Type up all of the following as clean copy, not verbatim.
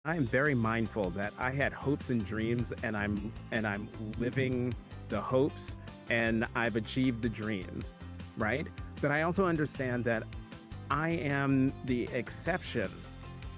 I'm very mindful that I had hopes and dreams, and I'm living the hopes, and I've achieved the dreams, right? But I also understand that I am the exception,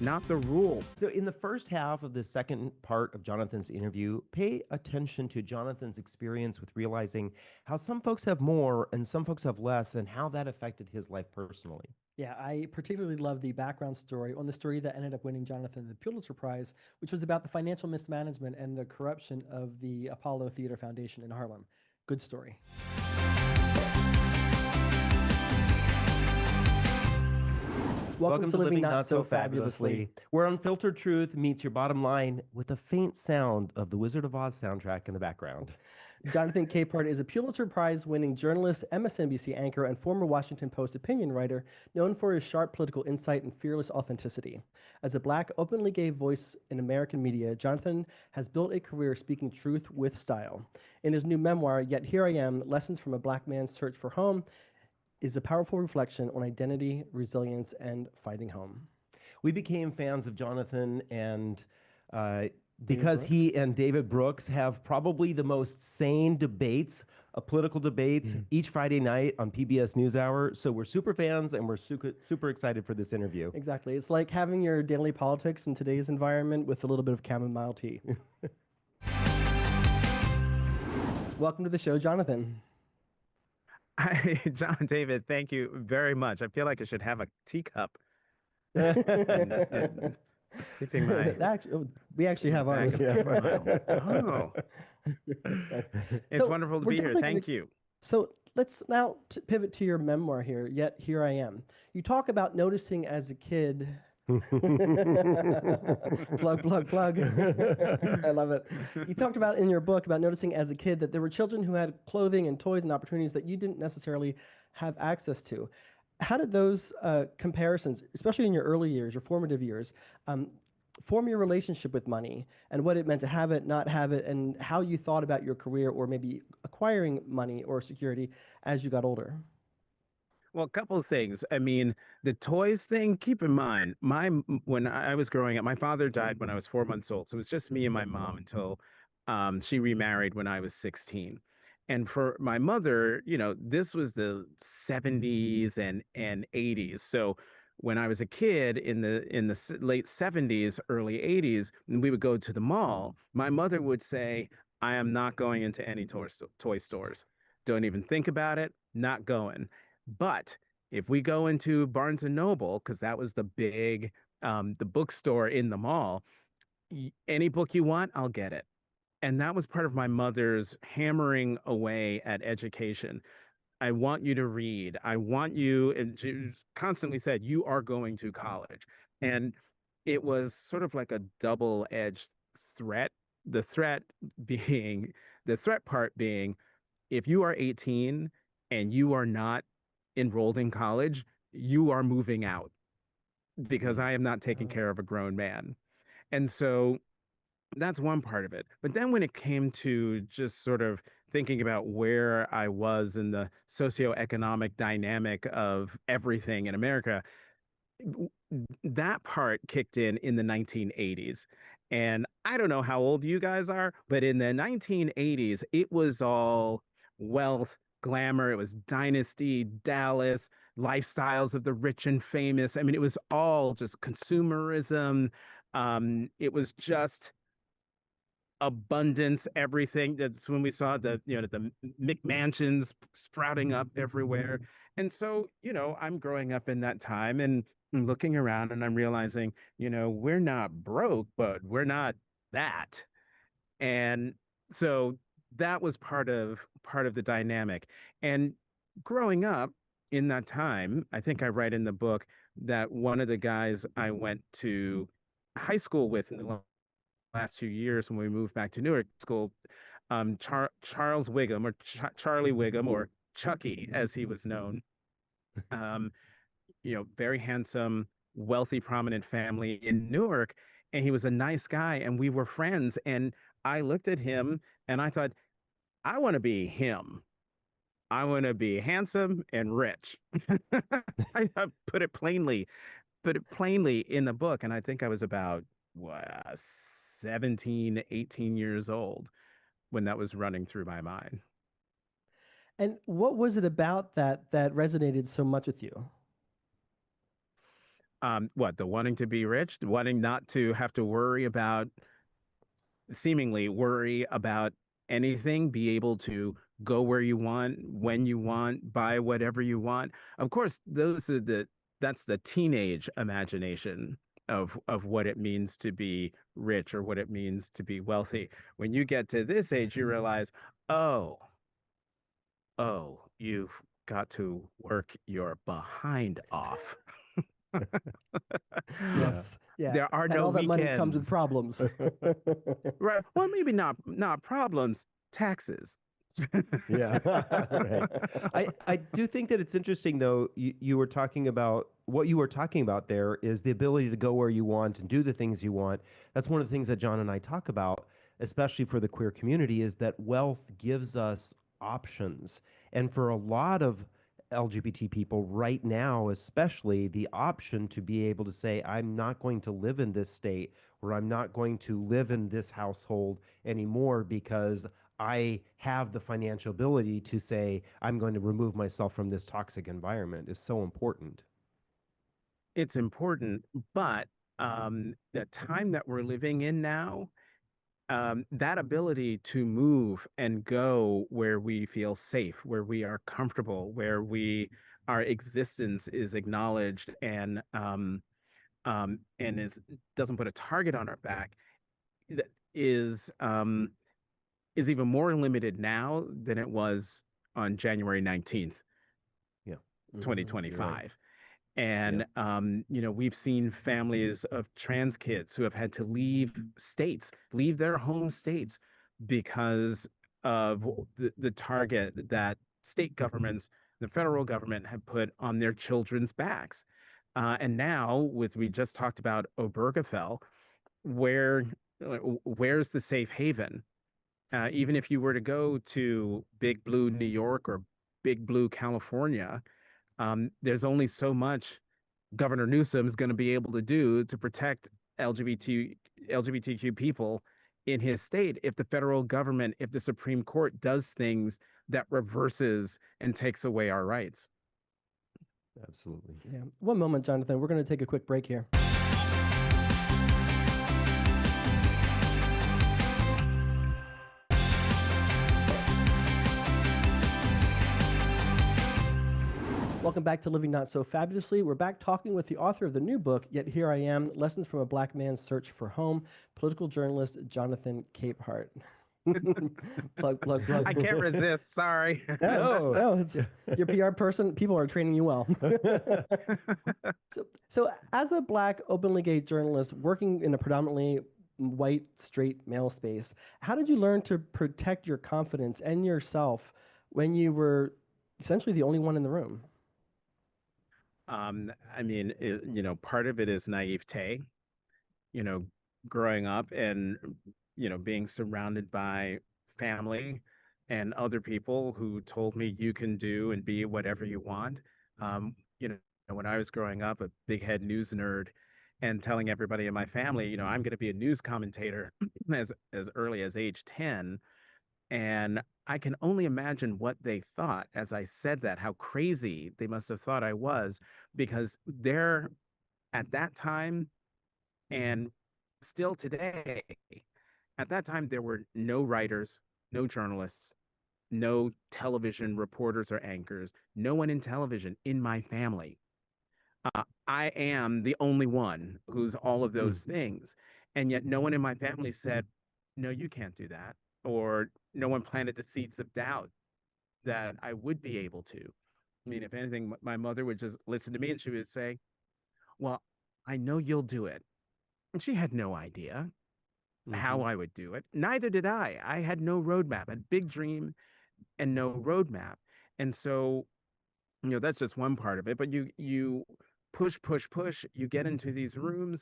not the rule. So in the first half of the second part of Jonathan's interview, pay attention to Jonathan's experience with realizing how some folks have more and some folks have less, and how that affected his life personally. Yeah, I particularly love the background story on the story that ended up winning Jonathan the Pulitzer Prize, which was about the financial mismanagement and the corruption of the Apollo Theater Foundation in Harlem. Good story. Welcome to Living Not So Fabulously, where unfiltered truth meets your bottom line with a faint sound of the Wizard of Oz soundtrack in the background. Jonathan Capehart is a Pulitzer Prize-winning journalist, MSNBC anchor, and former Washington Post opinion writer, known for his sharp political insight and fearless authenticity. As a Black, openly gay voice in American media, Jonathan has built a career speaking truth with style. In his new memoir, Yet Here I Am, Lessons from a Black Man's Search for Home, is a powerful reflection on identity, resilience, and finding home. We became fans of Jonathan and because he and David Brooks have probably the most sane debates, political debates, each Friday night on PBS NewsHour. So we're super fans, and we're super excited for this interview. Exactly. It's like having your daily politics in today's environment with a little bit of chamomile tea. Welcome to the show, Jonathan. Hi, John David, thank you very much. I feel like I should have a teacup. Tipping my we actually have ours. Oh. It's wonderful to be here. Thank you. So let's now pivot to your memoir here, Yet Here I Am. You talk about noticing as a kid. Plug. I love it. You talked about in your book about noticing as a kid that there were children who had clothing and toys and opportunities that you didn't necessarily have access to. How did those comparisons, especially in your early years, your formative years, form your relationship with money and what it meant to have it, not have it, and how you thought about your career or maybe acquiring money or security as you got older? Well, a couple of things. I mean, the toys thing, keep in mind, when I was growing up, my father died when I was 4 months old. So it was just me and my mom until she remarried when I was 16. And for my mother, this was the 70s and 80s. So when I was a kid in the late 70s, early 80s, and we would go to the mall, my mother would say, I am not going into any toy stores. Don't even think about it, not going. But if we go into Barnes and Noble, because that was the big, the bookstore in the mall, any book you want, I'll get it. And that was part of my mother's hammering away at education. I want you to read. I want you, and she constantly said, you are going to college. And it was sort of like a double-edged threat. The threat part being, if you are 18 and you are not enrolled in college, you are moving out because I am not taking care of a grown man. And so that's one part of it. But then when it came to just sort of thinking about where I was in the socioeconomic dynamic of everything in America, that part kicked in the 1980s. And I don't know how old you guys are, but in the 1980s, it was all wealth, glamour. It was Dynasty, Dallas, lifestyles of the rich and famous. I mean, it was all just consumerism. It was just abundance, everything. That's when we saw the McMansions sprouting up everywhere. And so, I'm growing up in that time and looking around and I'm realizing, we're not broke, but we're not that. And so that was part of the dynamic. And growing up in that time, I think I write in the book that one of the guys I went to high school with in the last few years when we moved back to Newark School, Charles Wiggum, or Charlie Wiggum, or Chucky as he was known, very handsome, wealthy, prominent family in Newark, and he was a nice guy and we were friends. And I looked at him and I thought, I want to be him. I want to be handsome and rich. I put it plainly in the book. And I think I was about uh, 17, 18 years old when that was running through my mind. And what was it about that that resonated so much with you? What, the wanting to be rich, wanting not to have to seemingly worry about anything, be able to go where you want, when you want, buy whatever you want. Of course, that's the teenage imagination of what it means to be rich or what it means to be wealthy. When you get to this age, you realize, oh, you've got to work your behind off. Yes. Yeah. There are and no all that money comes with weekends. problems. Right. Well, maybe not problems, taxes. Yeah. Right. I do think that it's interesting, though, you were talking about, what you were talking about there is the ability to go where you want and do the things you want. That's one of the things that John and I talk about, especially for the queer community, is that wealth gives us options. And for a lot of LGBT people right now, especially, the option to be able to say, I'm not going to live in this state, or I'm not going to live in this household anymore because I have the financial ability to say, I'm going to remove myself from this toxic environment, is so important. It's important, but the time that we're living in now, that ability to move and go where we feel safe, where we are comfortable, where our existence is acknowledged and doesn't put a target on our back, is even more limited now than it was on January 19th, Yeah. 2025. Right. And, we've seen families of trans kids who have had to leave their home states because of the target that state governments, the federal government have put on their children's backs. And now, we just talked about Obergefell, where's the safe haven? Even if you were to go to Big Blue, New York, or Big Blue, California, there's only so much Governor Newsom is going to be able to do to protect LGBTQ people in his state if the federal government, if the Supreme Court does things that reverses and takes away our rights. Absolutely. Yeah. One moment, Jonathan. We're going to take a quick break here. Welcome back to Living Not So Fabulously. We're back talking with the author of the new book, Yet Here I Am, Lessons from a Black Man's Search for Home, political journalist Jonathan Capehart. plug. I can't resist. Sorry. No, it's your PR person. People are training you well. So, as a Black, openly gay journalist working in a predominantly white, straight male space, how did you learn to protect your confidence and yourself when you were essentially the only one in the room? I mean, part of it is naivete, growing up and, being surrounded by family and other people who told me you can do and be whatever you want. When I was growing up, a big head news nerd, and telling everybody in my family, I'm going to be a news commentator as early as age 10. And I can only imagine what they thought as I said that, how crazy they must have thought I was, because they're at that time and still today, at that time, there were no writers, no journalists, no television reporters or anchors, no one in television in my family. I am the only one who's all of those things. And yet no one in my family said, no, you can't do that. Or no one planted the seeds of doubt that I would be able to. I mean, if anything, my mother would just listen to me and she would say, well, I know you'll do it. And she had no idea how I would do it. Neither did I. I had no roadmap, a big dream and no roadmap. And so, that's just one part of it. But you push, you get into these rooms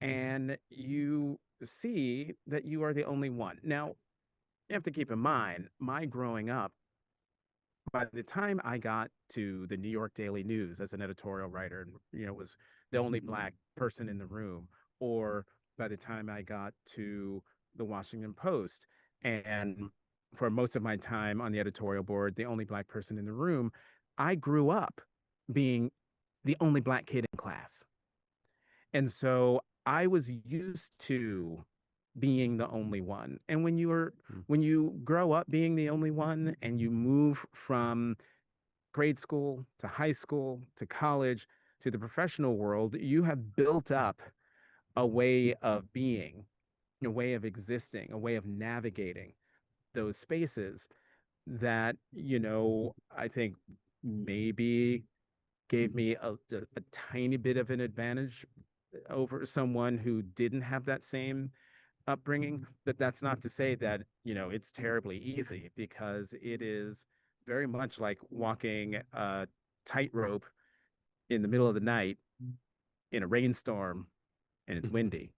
and you see that you are the only one. Now, you have to keep in mind, my growing up, by the time I got to the New York Daily News as an editorial writer and, was the only Black person in the room, or by the time I got to the Washington Post. And for most of my time on the editorial board, the only Black person in the room, I grew up being the only Black kid in class. And so I was used to being the only one. And when you grow up being the only one and you move from grade school to high school to college to the professional world, you have built up a way of being, a way of existing, a way of navigating those spaces that, I think maybe gave me a tiny bit of an advantage over someone who didn't have that same upbringing. But that's not to say that, it's terribly easy, because it is very much like walking a tightrope in the middle of the night in a rainstorm and it's windy.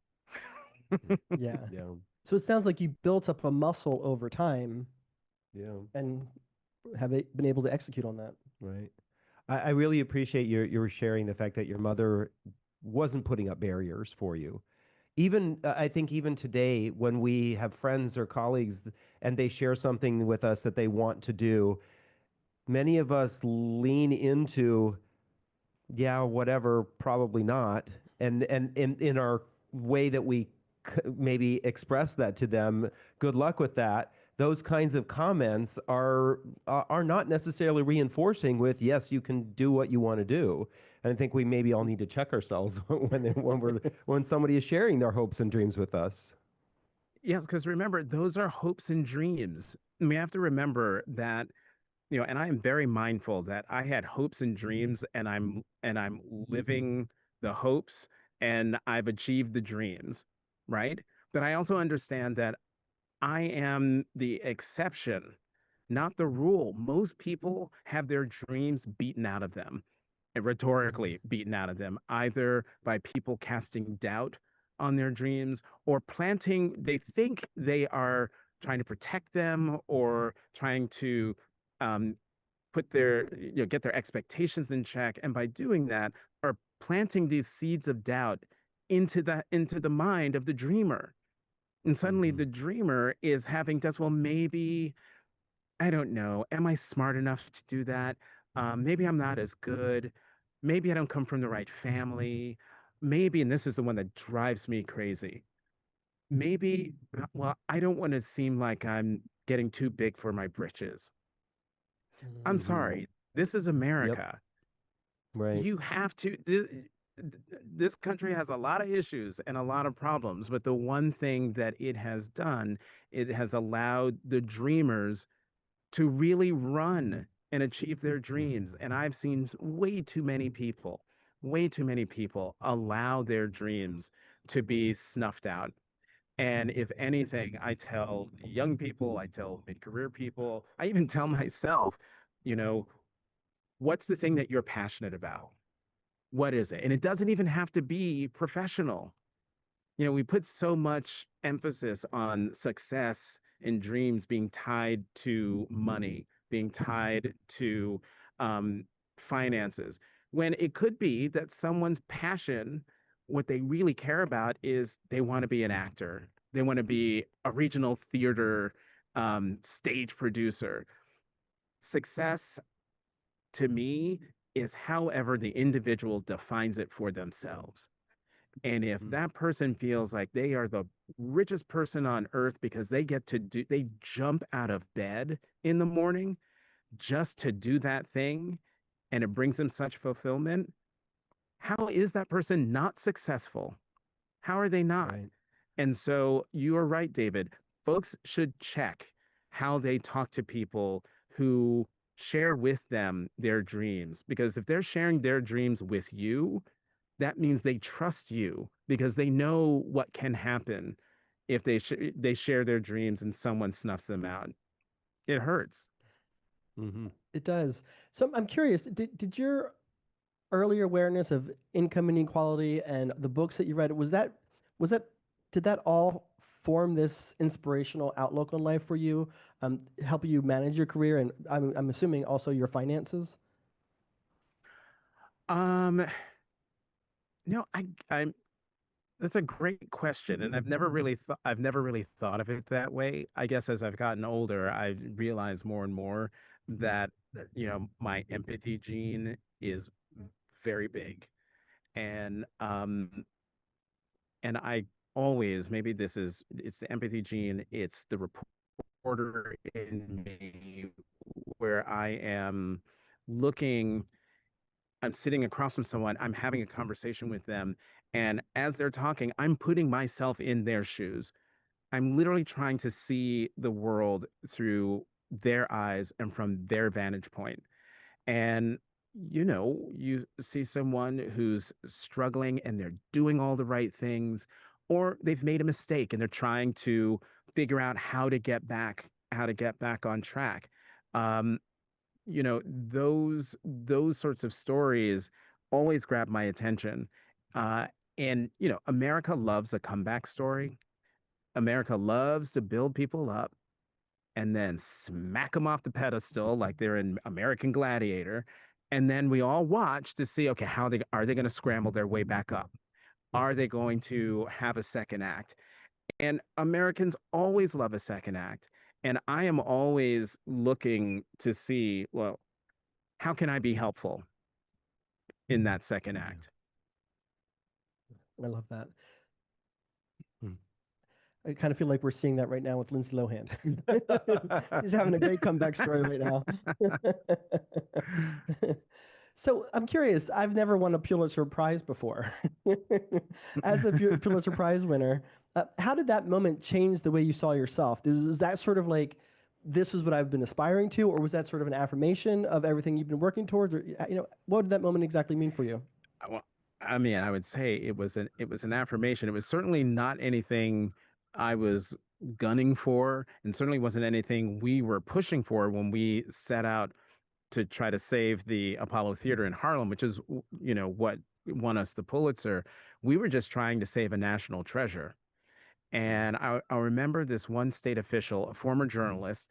Yeah. Yeah. So it sounds like you built up a muscle over time Yeah. and have been able to execute on that. Right. I really appreciate your sharing the fact that your mother wasn't putting up barriers for you. Even I think even today, when we have friends or colleagues and they share something with us that they want to do, many of us lean into, yeah, whatever, probably not, and in our way that we maybe express that to them, good luck with that. Those kinds of comments are not necessarily reinforcing with, yes, you can do what you want to do. And I think we maybe all need to check ourselves when somebody is sharing their hopes and dreams with us. Yes, because remember, those are hopes and dreams. And we have to remember that, and I am very mindful that I had hopes and dreams, and I'm living the hopes, and I've achieved the dreams, right? But I also understand that I am the exception, not the rule. Most people have their dreams beaten out of them, and rhetorically beaten out of them, either by people casting doubt on their dreams or they think they are trying to protect them or trying to put get their expectations in check. And by doing that, are planting these seeds of doubt into the mind of the dreamer. And suddenly the dreamer is having doubts. Well, maybe, I don't know, am I smart enough to do that? Maybe I'm not as good. Maybe I don't come from the right family. Maybe, and this is the one that drives me crazy. Maybe, well, I don't want to seem like I'm getting too big for my britches. I'm sorry. This is America. Yep. Right. You have to. This country has a lot of issues and a lot of problems, but the one thing that it has done, it has allowed the dreamers to really run and achieve their dreams. And I've seen way too many people allow their dreams to be snuffed out. And if anything, I tell young people, I tell mid-career people, I even tell myself, what's the thing that you're passionate about? What is it? And it doesn't even have to be professional. We put so much emphasis on success and dreams being tied to money, being tied to finances, when it could be that someone's passion, what they really care about is they want to be an actor. They want to be a regional theater stage producer. Success, to me, is however the individual defines it for themselves. And if that person feels like they are the richest person on earth because they jump out of bed in the morning just to do that thing, and it brings them such fulfillment, how is that person not successful? How are they not? Right. And so you are right, David. Folks should check how they talk to people who share with them their dreams, because if they're sharing their dreams with you, that means they trust you, because they know what can happen if they share their dreams and someone snuffs them out. It hurts. It does. So I'm curious, did your early awareness of income inequality and the books that you read, did that all form this inspirational outlook on life for you, help you manage your career, and I'm assuming also your finances? No, That's a great question, and I've never really thought of it that way. I guess as I've gotten older, I realize more and more that my empathy gene is very big, and I always, maybe it's the empathy gene, it's the reporter in me, where looking I'm sitting across from someone, I'm having a conversation with them, and as they're talking, I'm putting myself in their shoes. I'm literally trying to see the world through their eyes and from their vantage point. And you see someone who's struggling and they're doing all the right things, or they've made a mistake and they're trying to figure out how to get back on track. Um, those sorts of stories always grab my attention. Uh, and America loves a comeback story. America loves to build people up and then smack them off the pedestal like they're in American Gladiator. And then we all watch to see, okay, how they are they going to scramble their way back up? Are they going to have a second act? And Americans always love a second act. And I am always looking to see, well, how can I be helpful in that second act? I love that. I kind of feel like we're seeing that right now with Lindsay Lohan. She's having a great comeback story right now. So I'm curious. I've never won a Pulitzer Prize before. As a Pulitzer Prize winner, how did that moment change the way you saw yourself? Was that sort of like, this is what I've been aspiring to, or was that sort of an affirmation of everything you've been working towards? Or what did that moment exactly mean for you? Well, I mean, I would say it was an affirmation. It was certainly not anything I was gunning for, and certainly wasn't anything we were pushing for when we set out to try to save the Apollo Theater in Harlem, which is, what won us the Pulitzer. We were just trying to save a national treasure. And I remember this one state official, a former journalist,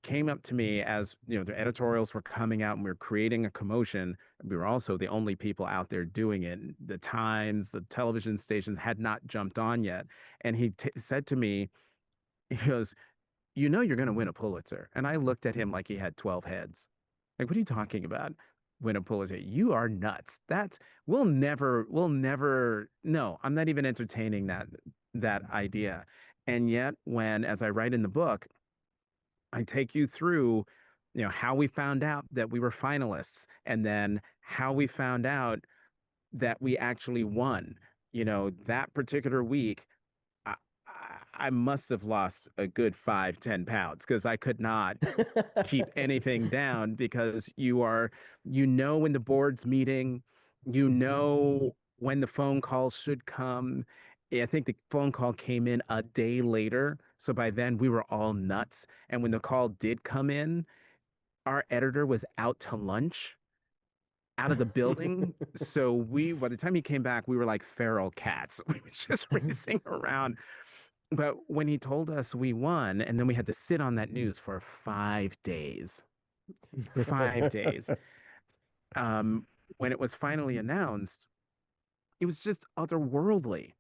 came up to me as the editorials were coming out and we were creating a commotion. We were also the only people out there doing it. The Times, the television stations had not jumped on yet. And he said to me, he goes, you're going to win a Pulitzer. And I looked at him like he had 12 heads. Like, what are you talking about? Win a Pulitzer? You are nuts. We'll never, no, I'm not even entertaining that idea. And yet, as I write in the book, I take you through, how we found out that we were finalists, and then how we found out that we actually won. That particular week, I, I must have lost a good 5-10 pounds because I could not keep anything down, because when the board's meeting, when the phone call should come. I think the phone call came in a day later. So by then we were all nuts. And when the call did come in, our editor was out to lunch out of the building. So by the time he came back, we were like feral cats. We were just racing around. But when he told us we won, and then we had to sit on that news for 5 days, 5 days. When it was finally announced, it was just otherworldly.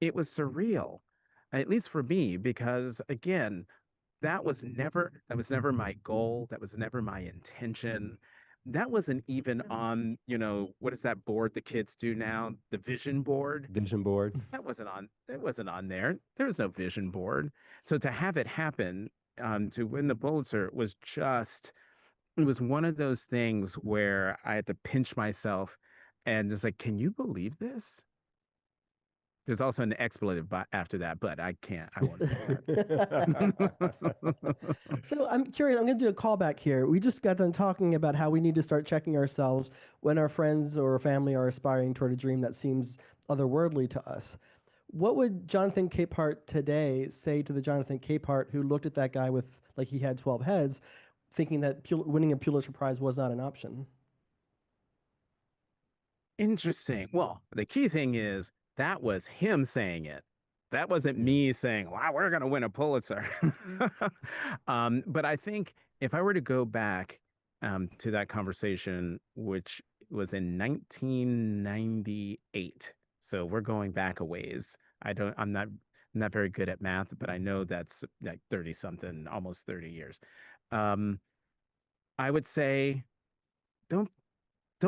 It was surreal, at least for me, because again, that was never my goal. That was never my intention. That wasn't even on, what is that board the kids do now? The vision board. Vision board. That wasn't on there. There was no vision board. So to have it happen, to win the Pulitzer it was one of those things where I had to pinch myself and just like, can you believe this? There's also an expletive after that, but I won't say that. So I'm curious, I'm going to do a callback here. We just got done talking about how we need to start checking ourselves when our friends or family are aspiring toward a dream that seems otherworldly to us. What would Jonathan Capehart today say to the Jonathan Capehart who looked at that guy with, like, he had 12 heads, thinking that winning a Pulitzer Prize was not an option? Interesting. Well, the key thing is, that was him saying it. That wasn't me saying, wow, we're going to win a Pulitzer. But I think if I were to go back to that conversation, which was in 1998, So we're going back a ways. I'm not very good at math, but I know that's like 30 something, almost 30 years. I would say don't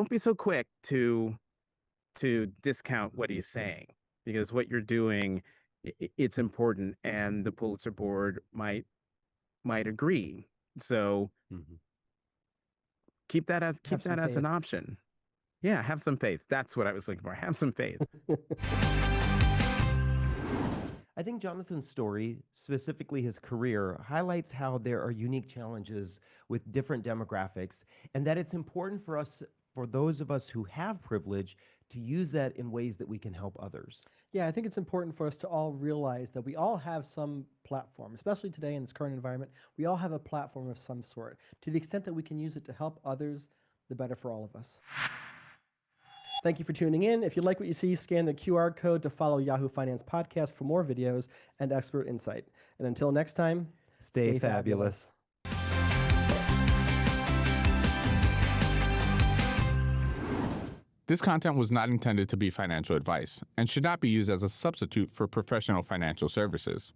be so quick to discount what he's saying, because what you're doing, it's important, and the Pulitzer Board might agree. So keep that as an option. Yeah, have some faith. That's what I was looking for. Have some faith. I think Jonathan's story, specifically his career, highlights how there are unique challenges with different demographics, and that it's important for us, for those of us who have privilege, to use that in ways that we can help others. Yeah, I think it's important for us to all realize that we all have some platform, especially today in this current environment. We all have a platform of some sort. To the extent that we can use it to help others, the better for all of us. Thank you for tuning in. If you like what you see, scan the QR code to follow Yahoo Finance Podcast for more videos and expert insight. And until next time, stay fabulous. This content was not intended to be financial advice and should not be used as a substitute for professional financial services.